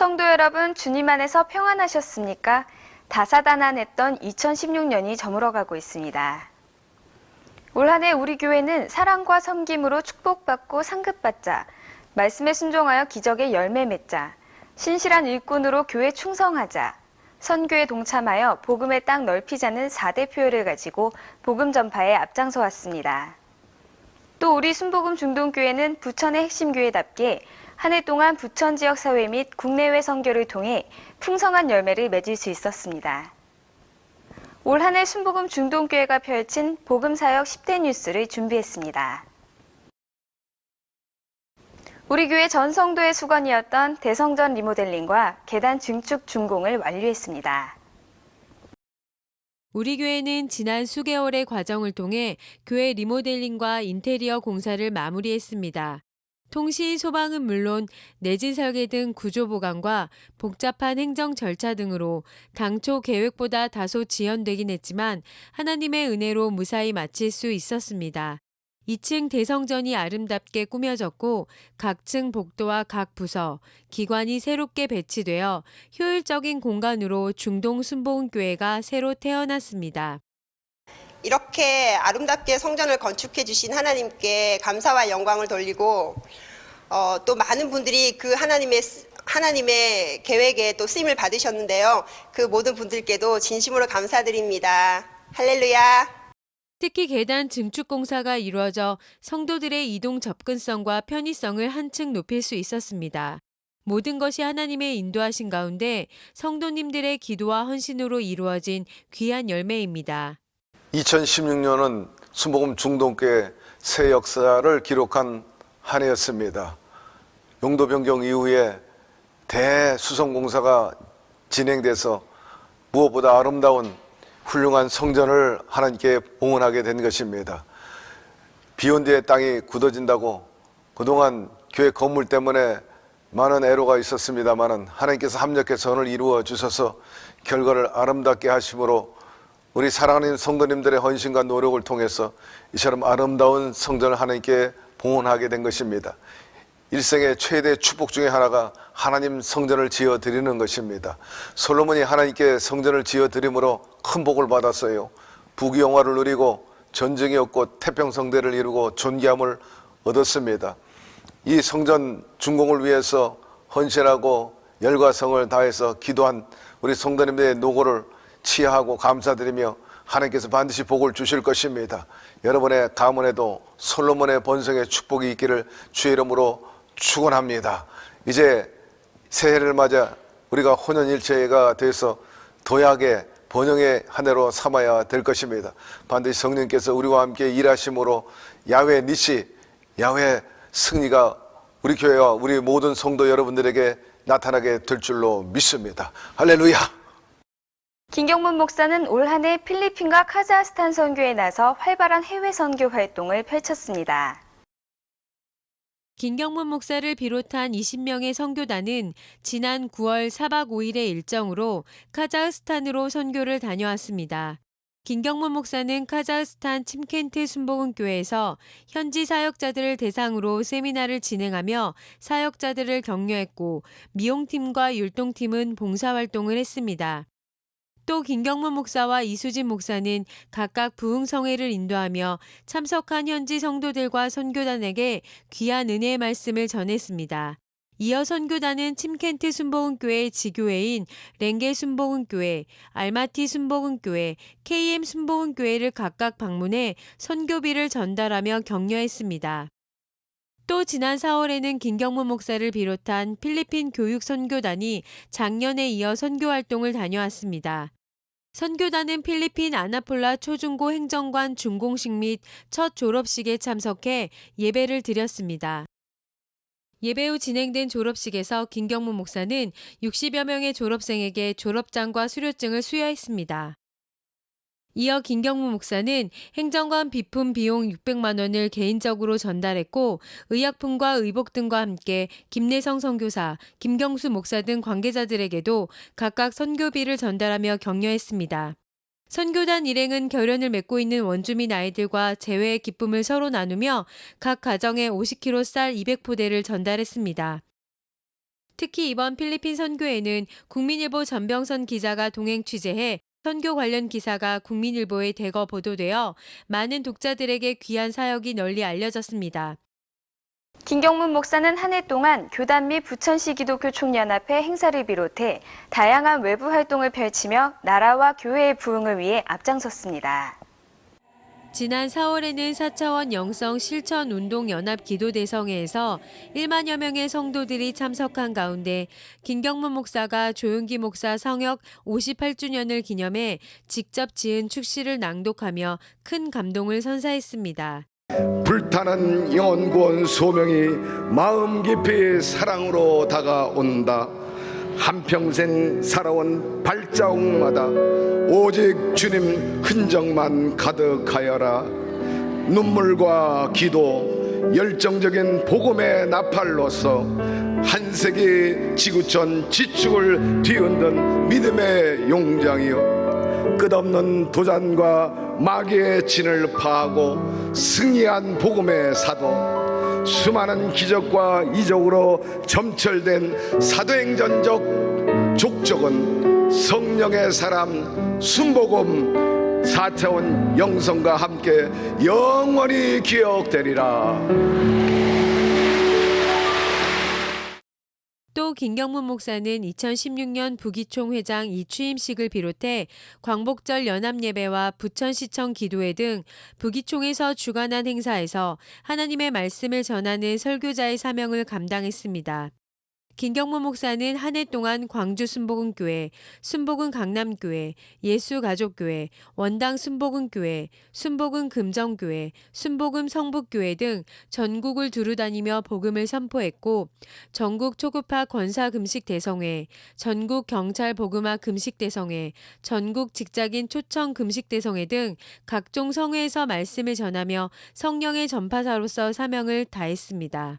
성도 여러분, 주님 안에서 평안하셨습니까? 다사다난했던 2016년이 저물어가고 있습니다. 올 한 해 우리 교회는 사랑과 섬김으로 축복받고 상급받자, 말씀에 순종하여 기적의 열매 맺자, 신실한 일꾼으로 교회 충성하자, 선교에 동참하여 복음의 땅 넓히자는 4대 표어를 가지고 복음 전파에 앞장서 왔습니다. 또 우리 순복음 중동교회는 부천의 핵심 교회답게 한 해 동안 부천 지역 사회 및 국내외 선교를 통해 풍성한 열매를 맺을 수 있었습니다. 올 한 해 순복음 중동교회가 펼친 복음사역 10대 뉴스를 준비했습니다. 우리 교회 전 성도의 수건이었던 대성전 리모델링과 계단 증축 준공을 완료했습니다. 우리 교회는 지난 수개월의 과정을 통해 교회 리모델링과 인테리어 공사를 마무리했습니다. 통신, 소방은 물론 내진 설계 등 구조 보강과 복잡한 행정 절차 등으로 당초 계획보다 다소 지연되긴 했지만 하나님의 은혜로 무사히 마칠 수 있었습니다. 2층 대성전이 아름답게 꾸며졌고 각 층 복도와 각 부서, 기관이 새롭게 배치되어 효율적인 공간으로 중동 순복음교회가 새로 태어났습니다. 이렇게 아름답게 성전을 건축해 주신 하나님께 감사와 영광을 돌리고 또 많은 분들이 그 하나님의 계획에 또 쓰임을 받으셨는데요. 그 모든 분들께도 진심으로 감사드립니다. 할렐루야. 특히 계단 증축 공사가 이루어져 성도들의 이동 접근성과 편의성을 한층 높일 수 있었습니다. 모든 것이 하나님의 인도하신 가운데 성도님들의 기도와 헌신으로 이루어진 귀한 열매입니다. 2016년은 순복음 중동교회 새 역사를 기록한 한 해였습니다. 용도 변경 이후에 대수성공사가 진행돼서 무엇보다 아름다운 훌륭한 성전을 하나님께 봉헌하게 된 것입니다. 비온 뒤에 땅이 굳어진다고 그동안 교회 건물 때문에 많은 애로가 있었습니다만 하나님께서 합력의 선을 이루어 주셔서 결과를 아름답게 하심으로 우리 사랑하는 성도님들의 헌신과 노력을 통해서 이처럼 아름다운 성전을 하나님께 봉헌하게 된 것입니다. 일생의 최대 축복 중에 하나가 하나님 성전을 지어 드리는 것입니다. 솔로몬이 하나님께 성전을 지어 드림으로 큰 복을 받았어요. 부귀영화를 누리고 전쟁이 없고 태평성대를 이루고 존귀함을 얻었습니다. 이 성전 준공을 위해서 헌신하고 열과 성을 다해서 기도한 우리 성도님들의 노고를 치하하고 감사드리며 하나님께서 반드시 복을 주실 것입니다. 여러분의 가문에도 솔로몬의 번성의 축복이 있기를 주의 이름으로 축원합니다. 이제 새해를 맞아 우리가 혼연일체가 돼서 도약의 번영의 한 해로 삼아야 될 것입니다. 반드시 성령께서 우리와 함께 일하심으로 야훼 니시, 야훼 승리가 우리 교회와 우리 모든 성도 여러분들에게 나타나게 될 줄로 믿습니다. 할렐루야! 김경문 목사는 올 한 해 필리핀과 카자흐스탄 선교에 나서 활발한 해외 선교 활동을 펼쳤습니다. 김경문 목사를 비롯한 20명의 선교단은 지난 9월 4박 5일의 일정으로 카자흐스탄으로 선교를 다녀왔습니다. 김경문 목사는 카자흐스탄 침켄트 순복음교회에서 현지 사역자들을 대상으로 세미나를 진행하며 사역자들을 격려했고 미용팀과 율동팀은 봉사활동을 했습니다. 또 김경문 목사와 이수진 목사는 각각 부흥성회를 인도하며 참석한 현지 성도들과 선교단에게 귀한 은혜의 말씀을 전했습니다. 이어 선교단은 침켄트 순복음교회 지교회인 랭게 순복음교회, 알마티 순복음교회, KM 순복음교회를 각각 방문해 선교비를 전달하며 격려했습니다. 또 지난 4월에는 김경문 목사를 비롯한 필리핀 교육 선교단이 작년에 이어 선교활동을 다녀왔습니다. 선교단은 필리핀 아나폴라 초중고 행정관 준공식 및 첫 졸업식에 참석해 예배를 드렸습니다. 예배 후 진행된 졸업식에서 김경문 목사는 60여 명의 졸업생에게 졸업장과 수료증을 수여했습니다. 이어 김경문 목사는 행정관 비품 비용 600만 원을 개인적으로 전달했고 의약품과 의복 등과 함께 김내성 선교사, 김경수 목사 등 관계자들에게도 각각 선교비를 전달하며 격려했습니다. 선교단 일행은 결연을 맺고 있는 원주민 아이들과 재회의 기쁨을 서로 나누며 각 가정에 50kg 쌀 200포대를 전달했습니다. 특히 이번 필리핀 선교에는 국민일보 전병선 기자가 동행 취재해 선교 관련 기사가 국민일보에 대거 보도되어 많은 독자들에게 귀한 사역이 널리 알려졌습니다. 김경문 목사는 한 해 동안 교단 및 부천시 기독교 총연합회 행사를 비롯해 다양한 외부 활동을 펼치며 나라와 교회의 부흥을 위해 앞장섰습니다. 지난 4월에는 4차원 영성 실천 운동 연합 기도 대성회에서 1만여 명의 성도들이 참석한 가운데 김경문 목사가 조용기 목사 성역 58주년을 기념해 직접 지은 축시를 낭독하며 큰 감동을 선사했습니다. 불타는 영혼 구원 소명이 마음 깊이 사랑으로 다가온다. 한평생 살아온 발자국마다 오직 주님 흔적만 가득하여라. 눈물과 기도, 열정적인 복음의 나팔로서 한 세기 지구촌 지축을 뒤흔든 믿음의 용장이요, 끝없는 도전과 마귀의 진을 파하고 승리한 복음의 사도, 수많은 기적과 이적으로 점철된 사도행전적 족적은 성령의 사람 순복음 4차원 영성과 함께 영원히 기억되리라. 또 김경문 목사는 2016년 부기총 회장 이취임식을 비롯해 광복절 연합예배와 부천시청 기도회 등 부기총에서 주관한 행사에서 하나님의 말씀을 전하는 설교자의 사명을 감당했습니다. 김경문 목사는 한 해 동안 광주 순복음교회, 순복음 강남교회, 예수가족교회, 원당 순복음교회, 순복음 금정교회, 순복음 성북교회 등 전국을 두루다니며 복음을 선포했고, 전국 초급파 권사 금식 대성회, 전국 경찰 복음화 금식 대성회, 전국 직장인 초청 금식 대성회 등 각종 성회에서 말씀을 전하며 성령의 전파사로서 사명을 다했습니다.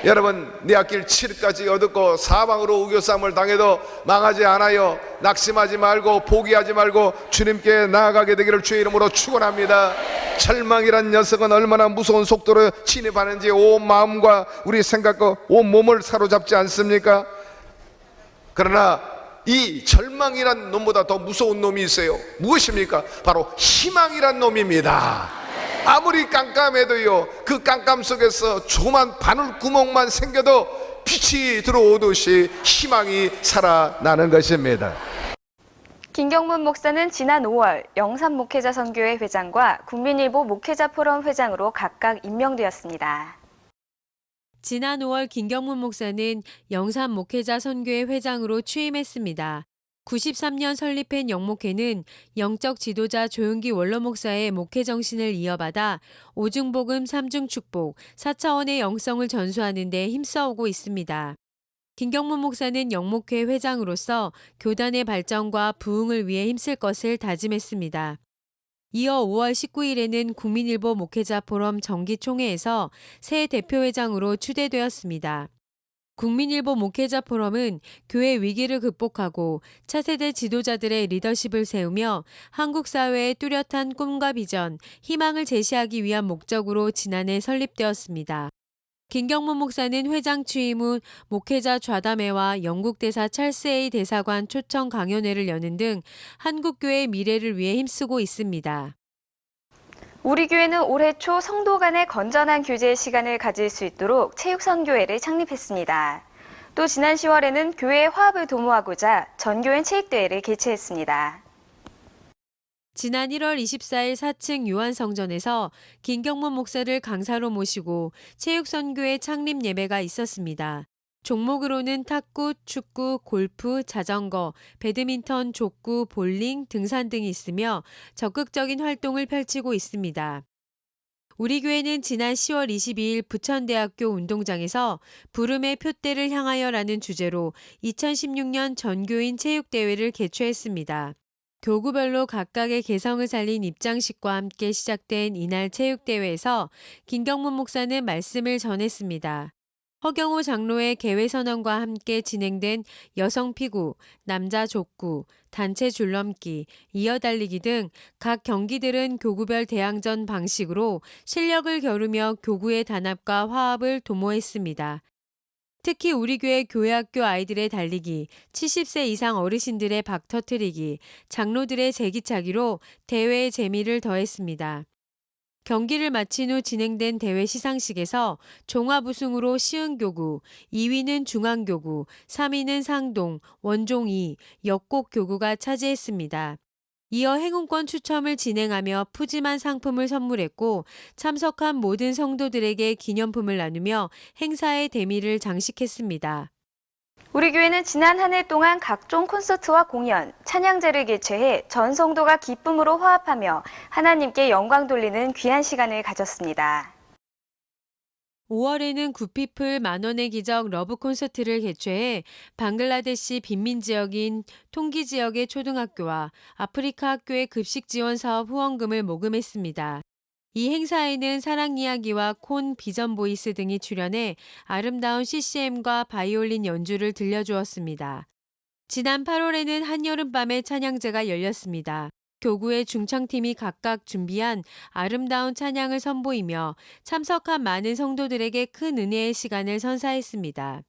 여러분, 내 앞길 7일까지 얻었고 사방으로 우겨쌈을 당해도 망하지 않아요. 낙심하지 말고 포기하지 말고 주님께 나아가게 되기를 주의 이름으로 축원합니다. 절망이란 녀석은 얼마나 무서운 속도로 진입하는지 온 마음과 우리 생각과 온 몸을 사로잡지 않습니까? 그러나 이 절망이란 놈보다 더 무서운 놈이 있어요. 무엇입니까? 바로 희망이란 놈입니다. 아무리 깜깜해도요, 그 깜깜 속에서 조그만 바늘 구멍만 생겨도 빛이 들어오듯이 희망이 살아나는 것입니다. 김경문 목사는 지난 5월 영산 목회자 선교회 회장과 국민일보 목회자 포럼 회장으로 각각 임명되었습니다. 지난 5월 김경문 목사는 영산 목회자 선교회 회장으로 취임했습니다. 93년 설립한 영목회는 영적 지도자 조용기 원로 목사의 목회 정신을 이어받아 오중복음 3중축복, 4차원의 영성을 전수하는 데 힘써오고 있습니다. 김경문 목사는 영목회 회장으로서 교단의 발전과 부흥을 위해 힘쓸 것을 다짐했습니다. 이어 5월 19일에는 국민일보 목회자 포럼 정기총회에서 새 대표회장으로 추대되었습니다. 국민일보 목회자 포럼은 교회 위기를 극복하고 차세대 지도자들의 리더십을 세우며 한국 사회의 뚜렷한 꿈과 비전, 희망을 제시하기 위한 목적으로 지난해 설립되었습니다. 김경문 목사는 회장 취임 후 목회자 좌담회와 영국 대사 찰스 A 대사관 초청 강연회를 여는 등 한국교회의 미래를 위해 힘쓰고 있습니다. 우리 교회는 올해 초 성도 간의 건전한 교제의 시간을 가질 수 있도록 체육선교회를 창립했습니다. 또 지난 10월에는 교회의 화합을 도모하고자 전교인 체육대회를 개최했습니다. 지난 1월 24일 4층 요한성전에서 김경문 목사를 강사로 모시고 체육선교회 창립 예배가 있었습니다. 종목으로는 탁구, 축구, 골프, 자전거, 배드민턴, 족구, 볼링, 등산 등이 있으며 적극적인 활동을 펼치고 있습니다. 우리 교회는 지난 10월 22일 부천대학교 운동장에서 부름의 표대를 향하여라는 주제로 2016년 전교인 체육대회를 개최했습니다. 교구별로 각각의 개성을 살린 입장식과 함께 시작된 이날 체육대회에서 김경문 목사는 말씀을 전했습니다. 허경호 장로의 개회선언과 함께 진행된 여성 피구, 남자 족구, 단체 줄넘기, 이어달리기 등 각 경기들은 교구별 대항전 방식으로 실력을 겨루며 교구의 단합과 화합을 도모했습니다. 특히 우리 교회 교회학교 아이들의 달리기, 70세 이상 어르신들의 박 터트리기, 장로들의 제기차기로 대회의 재미를 더했습니다. 경기를 마친 후 진행된 대회 시상식에서 종합 우승으로 시흥교구, 2위는 중앙교구, 3위는 상동, 원종 2, 역곡교구가 차지했습니다. 이어 행운권 추첨을 진행하며 푸짐한 상품을 선물했고 참석한 모든 성도들에게 기념품을 나누며 행사의 대미를 장식했습니다. 우리 교회는 지난 한 해 동안 각종 콘서트와 공연, 찬양제를 개최해 전 성도가 기쁨으로 화합하며 하나님께 영광 돌리는 귀한 시간을 가졌습니다. 5월에는 굿피플 만원의 기적 러브 콘서트를 개최해 방글라데시 빈민 지역인 통기 지역의 초등학교와 아프리카 학교의 급식 지원 사업 후원금을 모금했습니다. 이 행사에는 사랑 이야기와 콘 비전 보이스 등이 출연해 아름다운 CCM과 바이올린 연주를 들려주었습니다. 지난 8월에는 한여름밤의 찬양제가 열렸습니다. 교구의 중창팀이 각각 준비한 아름다운 찬양을 선보이며 참석한 많은 성도들에게 큰 은혜의 시간을 선사했습니다.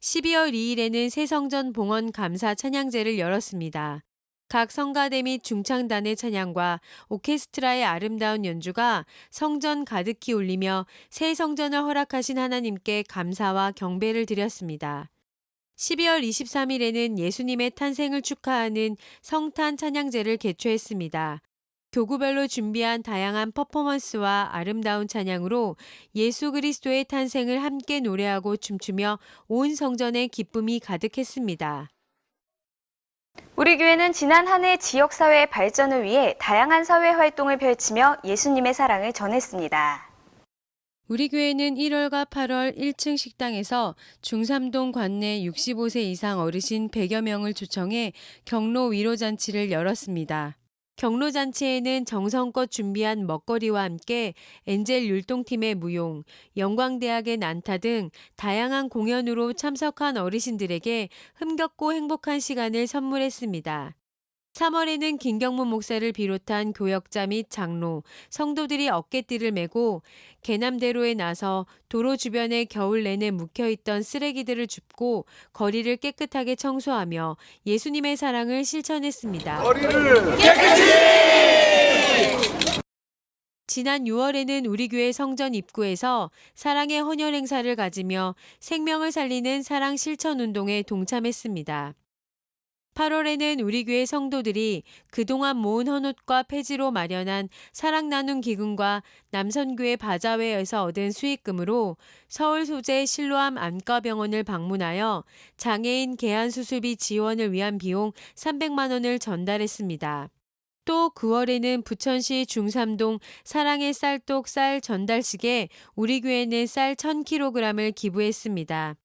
12월 2일에는 새성전 봉헌 감사 찬양제를 열었습니다. 각 성가대 및 중창단의 찬양과 오케스트라의 아름다운 연주가 성전 가득히 울리며 새 성전을 허락하신 하나님께 감사와 경배를 드렸습니다. 12월 23일에는 예수님의 탄생을 축하하는 성탄 찬양제를 개최했습니다. 교구별로 준비한 다양한 퍼포먼스와 아름다운 찬양으로 예수 그리스도의 탄생을 함께 노래하고 춤추며 온 성전에 기쁨이 가득했습니다. 우리 교회는 지난 한 해 지역사회의 발전을 위해 다양한 사회 활동을 펼치며 예수님의 사랑을 전했습니다. 우리 교회는 1월과 8월 1층 식당에서 중삼동 관내 65세 이상 어르신 100여 명을 초청해 경로 위로잔치를 열었습니다. 경로잔치에는 정성껏 준비한 먹거리와 함께 엔젤 율동팀의 무용, 영광대학의 난타 등 다양한 공연으로 참석한 어르신들에게 흥겹고 행복한 시간을 선물했습니다. 3월에는 김경문 목사를 비롯한 교역자 및 장로, 성도들이 어깨띠를 메고 개남대로에 나서 도로 주변에 겨울 내내 묵혀있던 쓰레기들을 줍고 거리를 깨끗하게 청소하며 예수님의 사랑을 실천했습니다. 지난 6월에는 우리 교회 성전 입구에서 사랑의 헌혈 행사를 가지며 생명을 살리는 사랑 실천 운동에 동참했습니다. 8월에는 우리 교회 성도들이 그동안 모은 헌옷과 폐지로 마련한 사랑 나눔 기금과 남선교회 바자회에서 얻은 수익금으로 서울 소재 실로암 안과병원을 방문하여 장애인 개안 수술비 지원을 위한 비용 300만 원을 전달했습니다. 또 9월에는 부천시 중삼동 사랑의 쌀독 쌀 전달식에 우리 교회는 쌀 1000kg을 기부했습니다.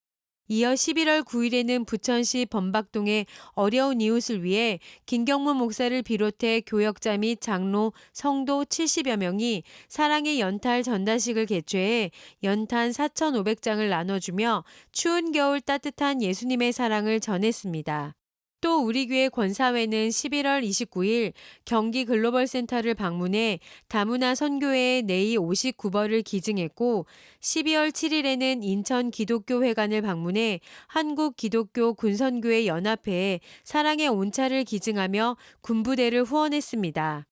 이어 11월 9일에는 부천시 범박동의 어려운 이웃을 위해 김경문 목사를 비롯해 교역자 및 장로, 성도 70여 명이 사랑의 연탄 전달식을 개최해 연탄 4,500장을 나눠주며 추운 겨울 따뜻한 예수님의 사랑을 전했습니다. 또 우리 교회 권사회는 11월 29일 경기 글로벌센터를 방문해 다문화 선교회의 내의 59벌을 기증했고 12월 7일에는 인천 기독교회관을 방문해 한국 기독교 군선교회 연합회에 사랑의 온차를 기증하며 군부대를 후원했습니다.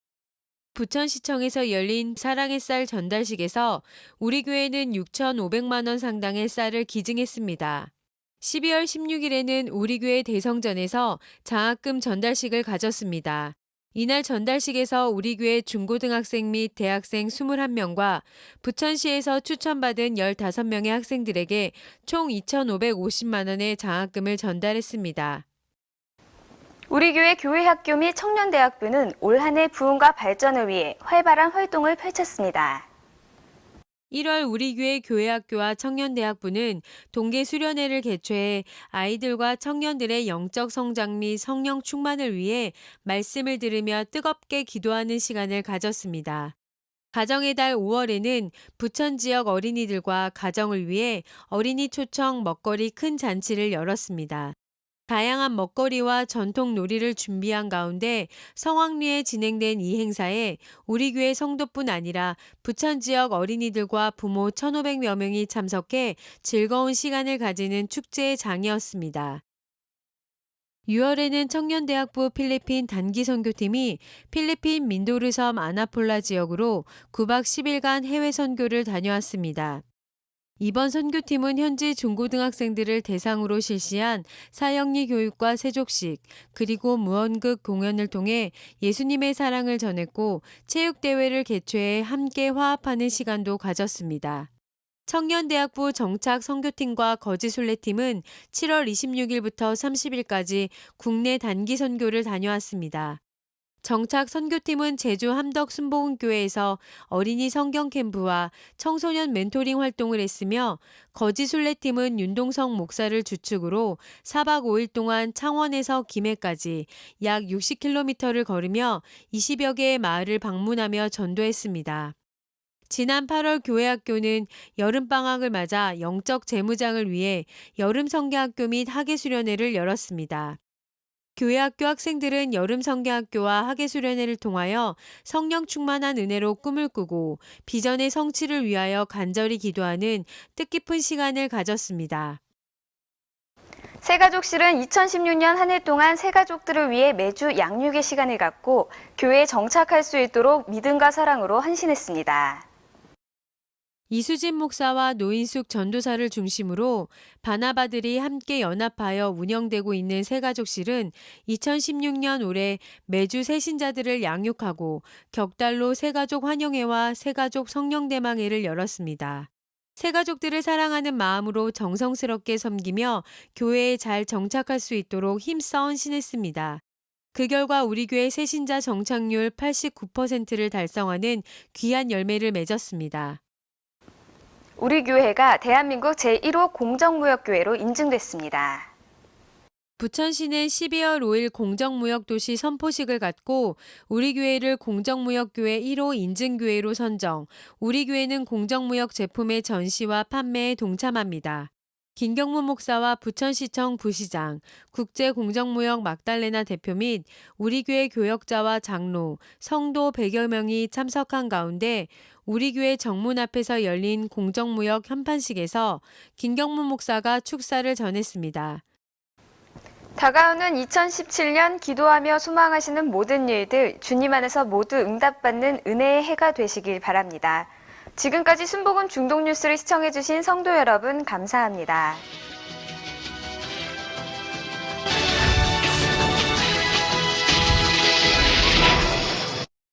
부천시청에서 열린 사랑의 쌀 전달식에서 우리 교회는 6,500만 원 상당의 쌀을 기증했습니다. 12월 16일에는 우리 교회 대성전에서 장학금 전달식을 가졌습니다. 이날 전달식에서 우리 교회 중고등학생 및 대학생 21명과 부천시에서 추천받은 15명의 학생들에게 총 2,550만 원의 장학금을 전달했습니다. 우리 교회 교회학교 및 청년대학부는 올 한 해 부흥과 발전을 위해 활발한 활동을 펼쳤습니다. 1월 우리 교회 교회학교와 청년대학부는 동계 수련회를 개최해 아이들과 청년들의 영적 성장 및 성령 충만을 위해 말씀을 들으며 뜨겁게 기도하는 시간을 가졌습니다. 가정의 달 5월에는 부천 지역 어린이들과 가정을 위해 어린이 초청 먹거리 큰 잔치를 열었습니다. 다양한 먹거리와 전통 놀이를 준비한 가운데 성황리에 진행된 이 행사에 우리 교회 성도뿐 아니라 부천 지역 어린이들과 부모 1,500여 명이 참석해 즐거운 시간을 가지는 축제의 장이었습니다. 6월에는 청년대학부 필리핀 단기 선교팀이 필리핀 민도르 섬 아나폴라 지역으로 9박 10일간 해외 선교를 다녀왔습니다. 이번 선교팀은 현지 중고등학생들을 대상으로 실시한 사형리 교육과 세족식, 그리고 무언극 공연을 통해 예수님의 사랑을 전했고 체육대회를 개최해 함께 화합하는 시간도 가졌습니다. 청년대학부 정착 선교팀과 거지순례팀은 7월 26일부터 30일까지 국내 단기 선교를 다녀왔습니다. 정착 선교팀은 제주 함덕순복음교회에서 어린이 성경 캠프와 청소년 멘토링 활동을 했으며 거지순례팀은 윤동성 목사를 주축으로 4박 5일 동안 창원에서 김해까지 약 60km를 걸으며 20여 개의 마을을 방문하며 전도했습니다. 지난 8월 교회학교는 여름방학을 맞아 영적 재무장을 위해 여름성경학교 및 학예수련회를 열었습니다. 교회학교 학생들은 여름성경학교와 학예수련회를 통하여 성령 충만한 은혜로 꿈을 꾸고 비전의 성취를 위하여 간절히 기도하는 뜻깊은 시간을 가졌습니다. 새가족실은 2016년 한 해 동안 새가족들을 위해 매주 양육의 시간을 갖고 교회에 정착할 수 있도록 믿음과 사랑으로 헌신했습니다. 이수진 목사와 노인숙 전도사를 중심으로 바나바들이 함께 연합하여 운영되고 있는 새가족실은 2016년 올해 매주 새신자들을 양육하고 격달로 새가족 환영회와 새가족 성령대망회를 열었습니다. 새가족들을 사랑하는 마음으로 정성스럽게 섬기며 교회에 잘 정착할 수 있도록 힘써 헌신했습니다. 그 결과 우리 교회 새신자 정착률 89%를 달성하는 귀한 열매를 맺었습니다. 우리 교회가 대한민국 제1호 공정무역교회로 인증됐습니다. 부천시는 12월 5일 공정무역도시 선포식을 갖고 우리 교회를 공정무역교회 1호 인증교회로 선정, 우리 교회는 공정무역 제품의 전시와 판매에 동참합니다. 김경문 목사와 부천시청 부시장, 국제공정무역 막달레나 대표 및 우리 교회 교역자와 장로, 성도 100여 명이 참석한 가운데 우리 교회 정문 앞에서 열린 공정무역 현판식에서 김경문 목사가 축사를 전했습니다. 다가오는 2017년 기도하며 소망하시는 모든 일들 주님 안에서 모두 응답받는 은혜의 해가 되시길 바랍니다. 지금까지 순복음 중독뉴스를 시청해주신 성도 여러분 감사합니다.